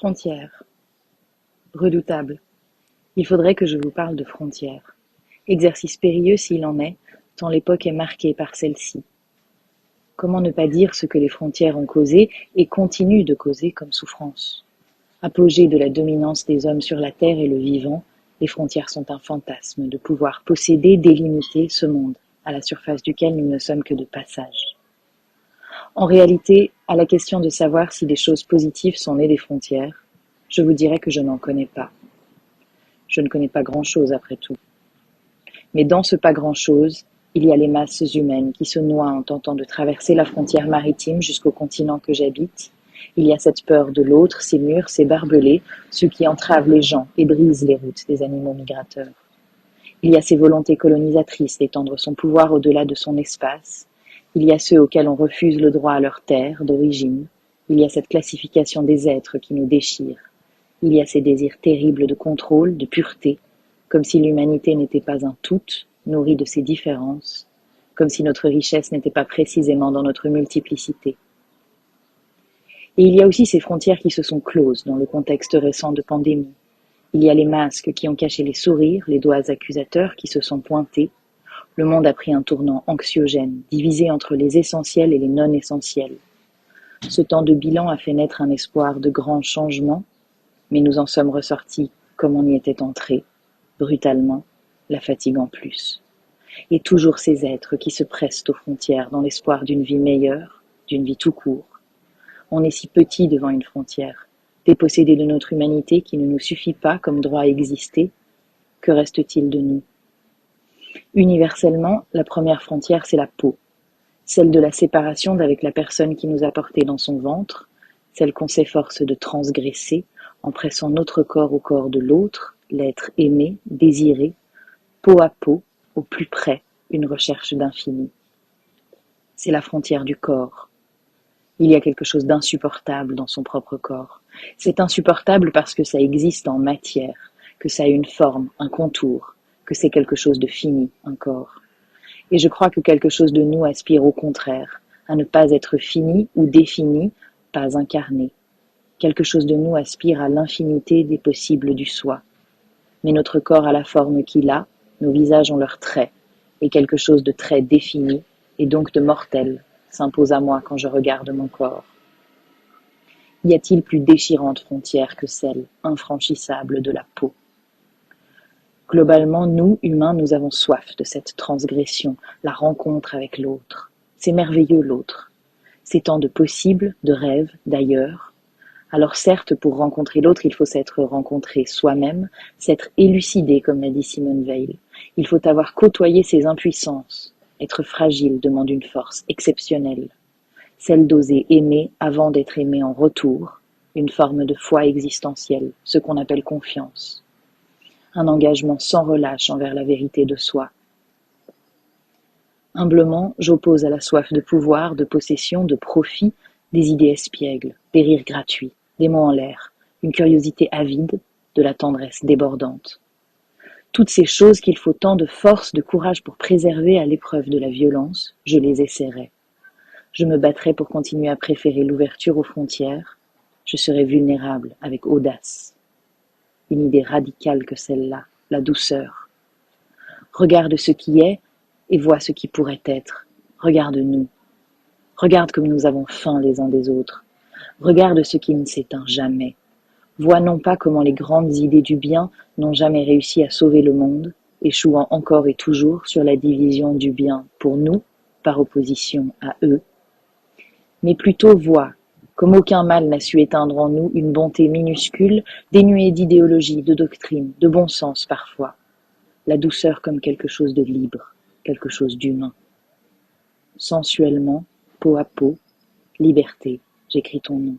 Frontières. Redoutable. Il faudrait que je vous parle de frontières. Exercice périlleux s'il en est, tant l'époque est marquée par celle-ci. Comment ne pas dire ce que les frontières ont causé et continuent de causer comme souffrance? Apogée de la dominance des hommes sur la terre et le vivant, les frontières sont un fantasme de pouvoir posséder, délimiter ce monde, à la surface duquel nous ne sommes que de passage. En réalité, à la question de savoir si des choses positives sont nées des frontières, je vous dirais que je n'en connais pas. Je ne connais pas grand-chose après tout. Mais dans ce pas grand-chose, il y a les masses humaines qui se noient en tentant de traverser la frontière maritime jusqu'au continent que j'habite. Il y a cette peur de l'autre, ces murs, ces barbelés, ceux qui entravent les gens et brisent les routes des animaux migrateurs. Il y a ces volontés colonisatrices d'étendre son pouvoir au-delà de son espace. Il y a ceux auxquels on refuse le droit à leur terre d'origine. Il y a cette classification des êtres qui nous déchire. Il y a ces désirs terribles de contrôle, de pureté, comme si l'humanité n'était pas un tout, nourri de ses différences, comme si notre richesse n'était pas précisément dans notre multiplicité. Et il y a aussi ces frontières qui se sont closes dans le contexte récent de pandémie. Il y a les masques qui ont caché les sourires, les doigts accusateurs qui se sont pointés. Le monde a pris un tournant anxiogène, divisé entre les essentiels et les non-essentiels. Ce temps de bilan a fait naître un espoir de grands changements, mais nous en sommes ressortis comme on y était entrés, brutalement, la fatigue en plus. Et toujours ces êtres qui se pressent aux frontières dans l'espoir d'une vie meilleure, d'une vie tout court. On est si petit devant une frontière, dépossédé de notre humanité qui ne nous suffit pas comme droit à exister. Que reste-t-il de nous? Universellement, la première frontière, c'est la peau, celle de la séparation d'avec la personne qui nous a portés dans son ventre, celle qu'on s'efforce de transgresser en pressant notre corps au corps de l'autre, l'être aimé, désiré, peau à peau, au plus près, une recherche d'infini. C'est la frontière du corps. Il y a quelque chose d'insupportable dans son propre corps. C'est insupportable parce que ça existe en matière, que ça a une forme, un contour, que c'est quelque chose de fini, un corps. Et je crois que quelque chose de nous aspire au contraire, à ne pas être fini ou défini, pas incarné. Quelque chose de nous aspire à l'infinité des possibles du soi. Mais notre corps a la forme qu'il a, nos visages ont leurs traits, et quelque chose de très défini, et donc de mortel, s'impose à moi quand je regarde mon corps. Y a-t-il plus déchirante frontière que celle, infranchissable, de la peau? Globalement, nous, humains, nous avons soif de cette transgression, la rencontre avec l'autre. C'est merveilleux l'autre. C'est tant de possibles, de rêves, d'ailleurs. Alors certes, pour rencontrer l'autre, il faut s'être rencontré soi-même, s'être élucidé, comme l'a dit Simone Weil. Il faut avoir côtoyé ses impuissances. Être fragile demande une force exceptionnelle, celle d'oser aimer avant d'être aimé en retour, une forme de foi existentielle, ce qu'on appelle confiance. Un engagement sans relâche envers la vérité de soi. Humblement, j'oppose à la soif de pouvoir, de possession, de profit, des idées espiègles, des rires gratuits, des mots en l'air, une curiosité avide, de la tendresse débordante. Toutes ces choses qu'il faut tant de force, de courage pour préserver à l'épreuve de la violence, je les essaierai. Je me battrai pour continuer à préférer l'ouverture aux frontières. Je serai vulnérable avec audace. Une idée radicale que celle-là, la douceur. Regarde ce qui est et vois ce qui pourrait être. Regarde-nous. Regarde comme nous avons faim les uns des autres. Regarde ce qui ne s'éteint jamais. Vois non pas comment les grandes idées du bien n'ont jamais réussi à sauver le monde, échouant encore et toujours sur la division du bien pour nous, par opposition à eux, mais plutôt vois comme aucun mal n'a su éteindre en nous une bonté minuscule, dénuée d'idéologie, de doctrine, de bon sens parfois, la douceur comme quelque chose de libre, quelque chose d'humain. Sensuellement, peau à peau, liberté, j'écris ton nom.